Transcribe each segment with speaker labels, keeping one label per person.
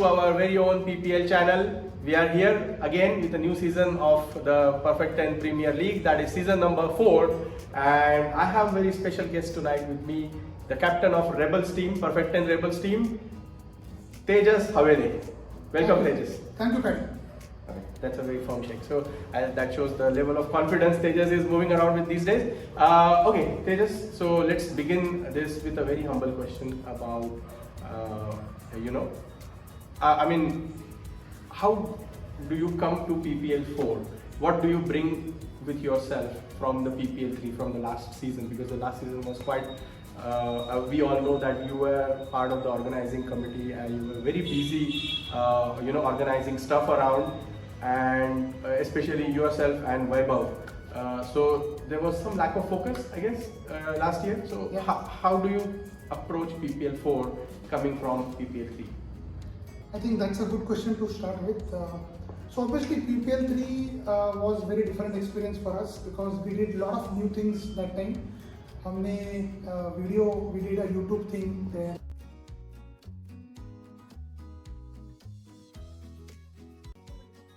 Speaker 1: to our very own PPL channel. We are here again with a new season of the Perfect 10 Premier League, that is season number 4. And I have a very special guest tonight with me, the captain of Rebels team, Perfect 10 Rebels team, Tejas Haveri. Welcome, Tejas.
Speaker 2: Thank you, Pat.
Speaker 1: That's a very firm shake. So that shows the level of confidence Tejas is moving around with these days. Okay, Tejas, so let's begin this with a very humble question about, I mean, how do you come to PPL 4? What do you bring with yourself from the PPL 3, from the last season? Because the last season was quite, we all know that you were part of the organizing committee and you were very busy, organizing stuff around, and especially yourself and Vaibhav. So there was some lack of focus, I guess, last year. So
Speaker 2: Yeah.
Speaker 1: how do you approach PPL 4 coming from PPL 3?
Speaker 2: I think that's a good question to start with. So obviously PPL 3 was very different experience for us because we did a lot of new things that time. हमने we did a YouTube thing there.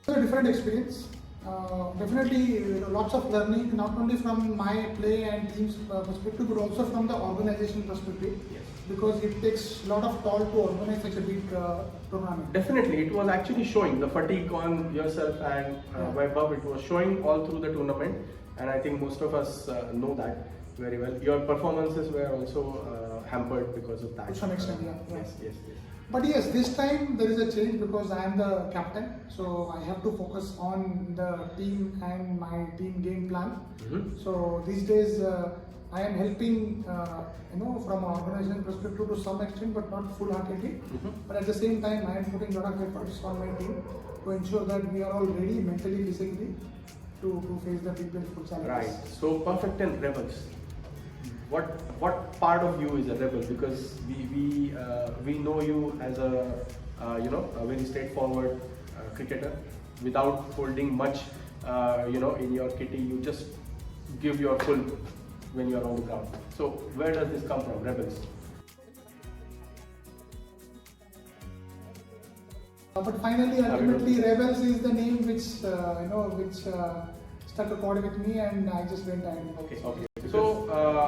Speaker 2: It was a different experience. Definitely lots of learning, not only from my play and team's perspective, but also from the organization perspective.
Speaker 1: Yes.
Speaker 2: Because it takes a lot of toll to organize such a big tournament.
Speaker 1: Definitely, it was actually showing the fatigue on yourself and Vaibhav. It was showing all through the tournament, and I think most of us know that very well. Your performances were also hampered because of that.
Speaker 2: To some extent, yeah.
Speaker 1: Yes.
Speaker 2: But yes, this time there is a change because I am the captain, so I have to focus on the team and my team game plan.
Speaker 1: Mm-hmm.
Speaker 2: So these days I am helping, from an organization perspective to some extent, but not full-heartedly.
Speaker 1: Mm-hmm.
Speaker 2: But at the same time, I am putting a lot of efforts on my team to ensure that we are all ready mentally, physically to face the PPL full challenges.
Speaker 1: Right. So Perfect 10 Rebels. What part of you is a rebel? Because we know you as a very straightforward cricketer without holding much in your kitty. You just give your full when you are on the ground. So where does this come from, Rebels?
Speaker 2: But finally, ultimately, Rebels is the name which stuck a chord with me, and I just went and.
Speaker 1: Okay. So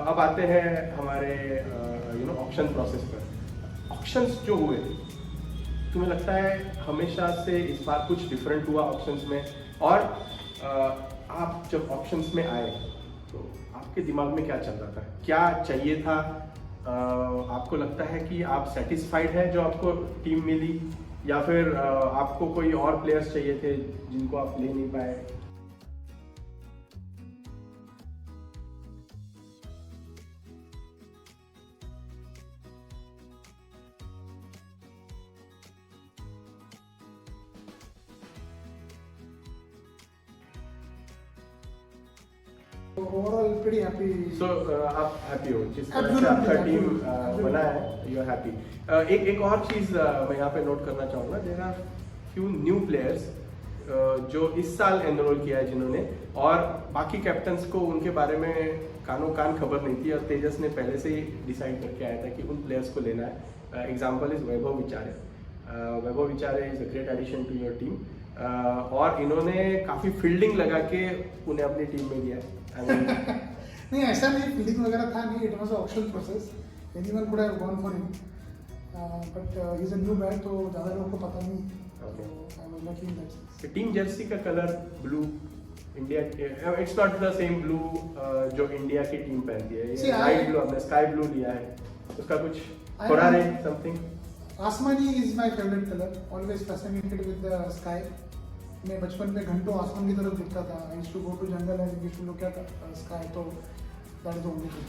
Speaker 1: अब आते हैं हमारे auction process पर. Auctions जो हुए, तुम्हें लगता है हमेशा से इस बार कुछ डिफरेंट हुआ ऑक्शंस में? और आप जब ऑक्शंस में आए तो आपके दिमाग में क्या चल रहा था? क्या चाहिए था? आपको लगता है कि आप सेटिस्फाइड है जो आपको टीम मिली, या फिर आपको कोई और प्लेयर्स चाहिए थे जिनको आप ले नहीं पाए?
Speaker 2: Overall, pretty happy.
Speaker 1: So आप हैप्पी हो जिस तरह से
Speaker 2: Absolutely,
Speaker 1: आपका टीम
Speaker 2: absolutely.
Speaker 1: बना है, यू आर हैप्पी. एक और चीज़ मैं यहाँ पे नोट करना चाहूँगा. There are few new players जो इस साल एनरोल किया है जिन्होंने, और बाकी कैप्टन्स को उनके बारे में कानों कान खबर नहीं थी, और तेजस ने पहले से ही डिसाइड करके आया था कि उन प्लेयर्स को लेना है. Example is Vaibhav Vichare. Vaibhav Vichare is a great addition to your team, और इन्होंने काफ़ी फील्डिंग लगा के उन्हें अपनी टीम में लिया.
Speaker 2: नहीं, ऐसा नहीं, फील्डिंग वगैरह था नहीं. It was auction process. Anyone could have gone for him, but he is a new bat, तो ज़्यादा लोगों को पता नहीं. I was lucky in that.
Speaker 1: Team jersey का colour blue, India, it's not the same blue जो India की team पहनती है. ये लाइट ब्लू, हमने स्काई ब्लू लिया है. उसका कुछ थोड़ा रे समथिंग.
Speaker 2: आसमानी is my favourite colour. Always fascinated with the sky. मैं बचपन में घंटों आसमान की तरफ दिखता था. I used to go to jungle and used to look at sky. तो that is only thing.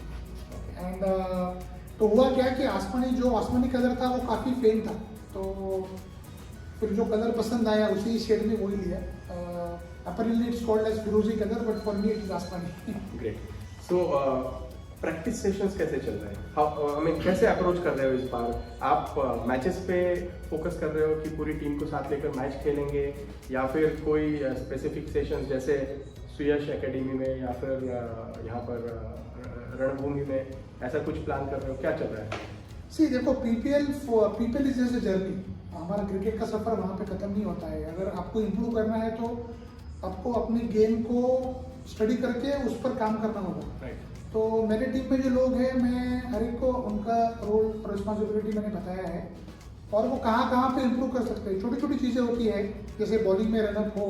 Speaker 2: And तो हुआ क्या कि आसमानी कलर था वो काफ़ी फेंट था, तो फिर जो कलर पसंद आया उसी शेड में वही लिया. अपरेंटली इट्स कॉल्ड एज फिरोजी colour, but for me it is आसमानी.
Speaker 1: ग्रेट. सो प्रैक्टिस सेशंस कैसे चल रहे हैं? कैसे अप्रोच कर रहे हो इस बार? आप मैचेस पे फोकस कर रहे हो कि पूरी टीम को साथ लेकर मैच खेलेंगे, या फिर कोई स्पेसिफिक सेशंस जैसे सुयश एकेडमी में या फिर यहाँ पर रणभूमि में, ऐसा कुछ प्लान कर रहे हो? क्या चल रहा है?
Speaker 2: सी देखो, PPL is just a journey. हमारा क्रिकेट का सफर वहाँ पे खत्म नहीं होता है। अगर आपको इम्प्रूव करना है तो आपको अपनी गेम को स्टडी करके उस पर काम करना होगा। तो मेरे टीम में जो लोग हैं, मैं हर एक को उनका रोल और रिस्पॉन्सिबिलिटी मैंने बताया है और वो कहाँ कहाँ पे इम्प्रूव कर सकते हैं। छोटी छोटी चीज़ें होती है, जैसे बॉलिंग में रनअप हो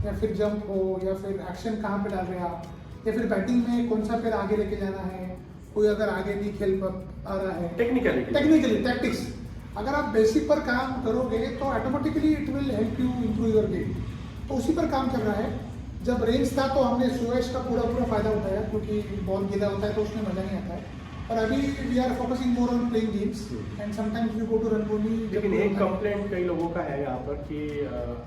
Speaker 2: या फिर जंप हो या फिर एक्शन कहाँ पे डाल रहे हैं आप, या फिर बैटिंग में कौन सा फिर आगे लेके जाना है, कोई अगर आगे नहीं खेल आ रहा है, टेक्निकली टैक्टिक्स। अगर आप बेसिक पर काम करोगे तो automatically it will help you improve your game. तो उसी पर काम चल रहा है। जब रेंज था तो हमने सुएज का पूरा फायदा उठाया, क्योंकि बॉल गीला होता है तो उसमें मजा नहीं आता है। और अभी we are focusing more on playing games and sometimes we go to rangoli.
Speaker 1: लेकिन एक कंप्लेंट कई लोगों का है यहाँ पर कि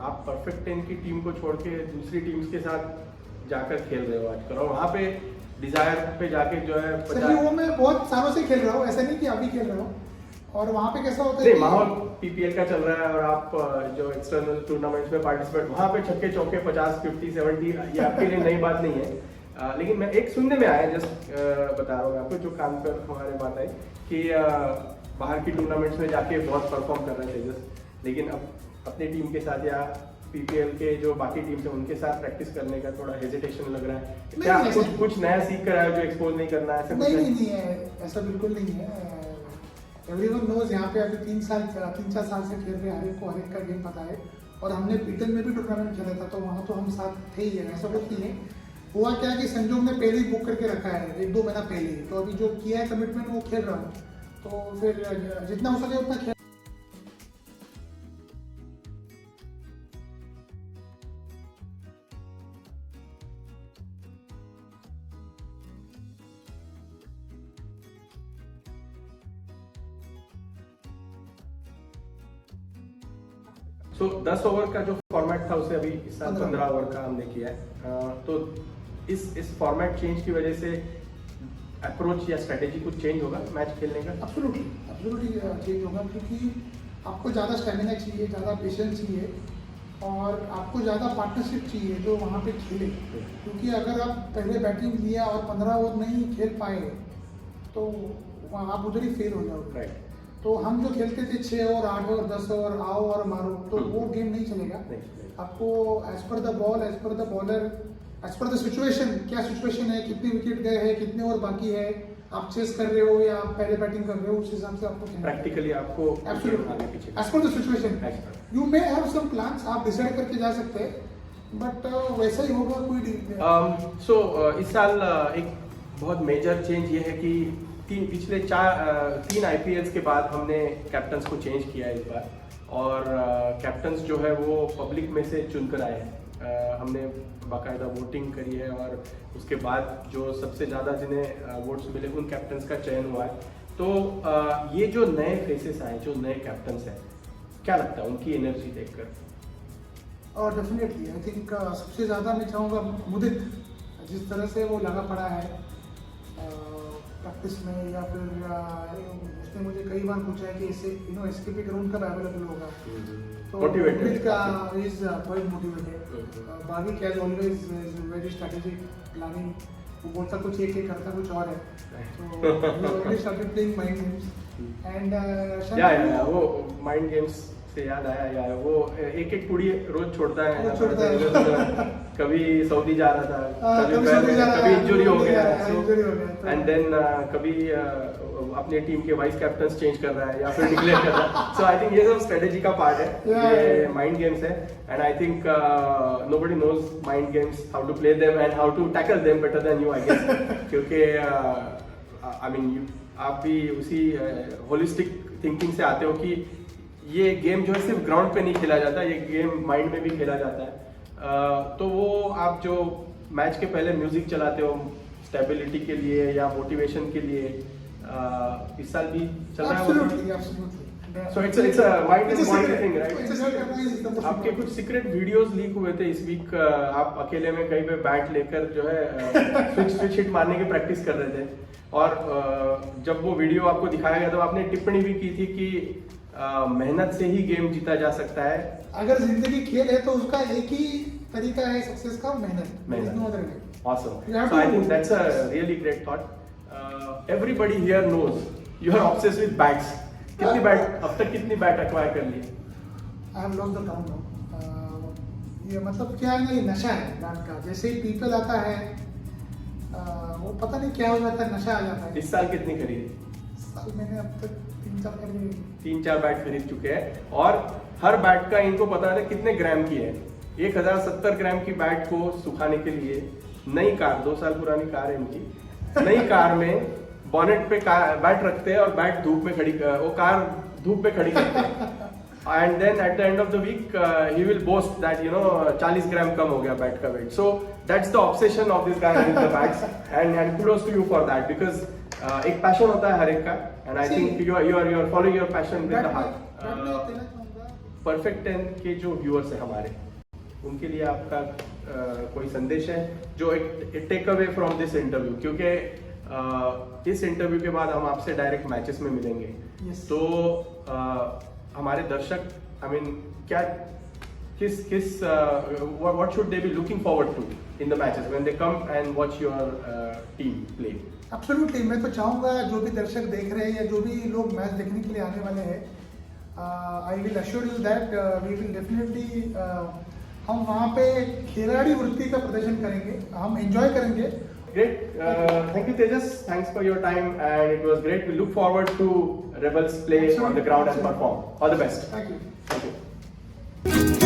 Speaker 1: आप परफेक्ट 10 की टीम को छोड़ के दूसरी टीम्स के साथ जाकर खेल रहे हो आजकल, और वहाँ पे डिजायर पे जाके जो है
Speaker 2: वो मैं बहुत सालों से खेल रहा हूँ, ऐसा नहीं कि अभी खेल रहा हूँ। और वहाँ पे कैसा होता है,
Speaker 1: माहौल पीपीएल का चल रहा है और आप जो एक्सटर्नल टूर्नामेंट्स में पार्टिसिपेट, वहाँ पे छक्के चौके 50, 50, 70, ये आपके लिए नई बात नहीं है। लेकिन मैं एक सुनने में आया, जस्ट बता रहा हूँ आपको, जो कान पर हमारे बात आई कि बाहर की टूर्नामेंट्स में जाके बहुत परफॉर्म कर रहे थे जस्ट, लेकिन अब अपनी टीम के साथ या पीपीएल के जो बाकी टीम्स हैं उनके साथ प्रैक्टिस करने का थोड़ा हेजिटेशन लग रहा है। क्या कुछ नया सीख कर आए जो एक्सपोज नहीं करना है?
Speaker 2: नहीं है, ऐसा बिल्कुल नहीं है। एवरीवन नोज यहाँ पे अभी 3-4 साल से खेल रहे हैं, हर एक का गेम पता है। और हमने पीटन में भी टूर्नामेंट खेला था, तो वहाँ तो हम साथ थे ही है, ऐसा कुछ नहीं है। हुआ क्या कि संजोग ने पहले ही बुक करके रखा है 1-2 महीना पहले, तो अभी जो किया है कमिटमेंट वो खेल रहा हूँ, तो फिर जितना हो सके उतना खेल।
Speaker 1: तो 10 ओवर का जो फॉर्मेट था उसे अभी इस साल 15 ओवर का हमने किया है। तो इस फॉर्मेट चेंज की वजह से अप्रोच या स्ट्रेटेजी कुछ चेंज होगा मैच खेलने का?
Speaker 2: एब्सोल्युटली चेंज होगा, क्योंकि आपको ज़्यादा स्टेमिना चाहिए, ज़्यादा पेशेंस चाहिए और आपको ज़्यादा पार्टनरशिप चाहिए जो वहाँ पे खेले। क्योंकि अगर आप पहले बैटिंग लिया और 15 ओवर नहीं खेल पाए तो आप उधर ही फेल हो जाओगे। तो हम जो खेलते थे 6 ओवर, 8 ओवर, 10 ओवर, आओ और मारो, तो वो गेम नहीं चलेगा। आपको as per the ball, as per the bowler, as per the situation, क्या सिचुएशन है, कितने विकेट गए हैं, कितने ओवर बाकी है, आप चेस कर रहे हो या आप पहले बैटिंग कर रहे हो, उस हिसाब से आपको
Speaker 1: प्रैक्टिकली आपको
Speaker 2: as per the situation you may have some plans, आप डिसाइड करके जा सकते हैं, बट वैसा ही होगा कोई।
Speaker 1: सो इस साल एक बहुत मेजर चेंज ये है कि पिछले 3 IPLs के बाद हमने कैप्टन्स को चेंज किया है इस बार, और कैप्टन्स जो है वो पब्लिक में से चुनकर आए हैं। हमने बाकायदा वोटिंग करी है और उसके बाद जो सबसे ज़्यादा जिन्हें वोट्स मिले उन कैप्टन्स का चयन हुआ है। तो ये जो नए फेसेस आए, जो नए कैप्टन्स हैं, क्या लगता है उनकी एनर्जी देखकर?
Speaker 2: और डेफिनेटली आई थिंक सबसे ज़्यादा मैं चाहूँगा मुदित, जिस तरह से वो लगा पड़ा है प्रैक्टिस में, या फिर उसने मुझे कई बार पूछा है कि इससे एसकेपी ग्राउंड कब अवेलेबल होगा, तो मुदित का इज क्वाइट मोटिवेटेड। बागी कैज always is very strategic planning, वो बोलता कुछ एक करता कुछ और है। तो we already started playing mind games and
Speaker 1: वो माइंड गेम्स से याद आया यार, वो एक पुड़ी रोज छोड़ता है, कभी सऊदी जा रहा था, कभी इंजरी हो गया, एंड देन कभी अपने टीम के वाइस कैप्टन चेंज कर रहा है या फिर डिक्लेयर कर रहा है। सो आई थिंक ये सब स्ट्रेटेजी का पार्ट है, ये माइंड गेम्स है, and I think nobody knows mind games, how to play them and how to tackle them better than you, I guess. क्योंकि आई मीन आप भी उसी होलिस्टिक थिंकिंग से आते हो कि ये गेम जो है सिर्फ ग्राउंड पे नहीं खेला जाता, ये गेम माइंड में भी खेला जाता है। तो वो आप जो मैच के पहले म्यूजिक चलाते हो स्टेबिलिटी के लिए या मोटिवेशन के लिए, इस साल भी चल रहा है। So it's a mind thing, right? आपके कुछ सीक्रेट वीडियोस लीक हुए थे इस वीक, आप अकेले में कहीं पे बैट लेकर जो है स्विच हिट मारने की प्रैक्टिस कर रहे थे, और जब वो वीडियो आपको दिखाया गया तो आपने टिप्पणी भी की थी कि मेहनत से ही गेम जीता जा सकता है।
Speaker 2: अगर जिंदगी खेल है तो उसका एक ही तरीका है सक्सेस का, मेहनत।
Speaker 1: Awesome. So I think that's a really great thought. Everybody here knows you are obsessed with bats. कितनी बैट अब तक कितनी बैट एक्वायर कर ली?
Speaker 2: I have lost the count now. ये मतलब क्या है ना, ये नशा है बैट का। जैसे ही पीपल आता है वो पता नहीं क्या हो जाता है, नशा आ जाता है।
Speaker 1: इस साल कितनी खरीदी?
Speaker 2: साल मैंने अब तक 3-4 खरीदी।
Speaker 1: 3-4 बैट खरीद चुके हैं और हर बैट का इनको पता है कितने ग्राम की है। 1070 ग्राम की बैट को सुखाने के लिए नई कार, 2 साल पुरानी कार है इनकी, नई कार में बॉनेट पे बैट रखते हैं और बैट धूप में खड़ी, वो कार धूप में खड़ी करते हैं। And then at the end of the week he will boost that 40 gram कम हो गया बैट का weight. So that's the obsession of this guy with the bats and kudos to you for that, because एक passion होता है हर एक का, and I think you are following your passion with the heart. Perfect 10 के जो viewers है हमारे, उनके लिए आपका कोई संदेश है जो एक take away from this interview, क्योंकि इस इंटरव्यू के बाद हम आपसे डायरेक्ट मैचेस में मिलेंगे।
Speaker 2: Yes.
Speaker 1: तो हमारे दर्शक क्या किस what should they be looking forward to in the matches when they come and watch your team play?
Speaker 2: Absolutely, मैं तो चाहूँगा जो भी दर्शक देख रहे हैं या जो भी लोग मैच देखने के लिए आने वाले हैं, I will assure you that we will definitely, हम वहाँ पे खिलाड़ी वृत्ति का प्रदर्शन करेंगे, हम एंजॉय करेंगे।
Speaker 1: Great. Thank you, Tejas. Thanks for your time, and it was great. We look forward to Rebels play on the ground and perform. All the best.
Speaker 2: Thank you.
Speaker 1: Thank you.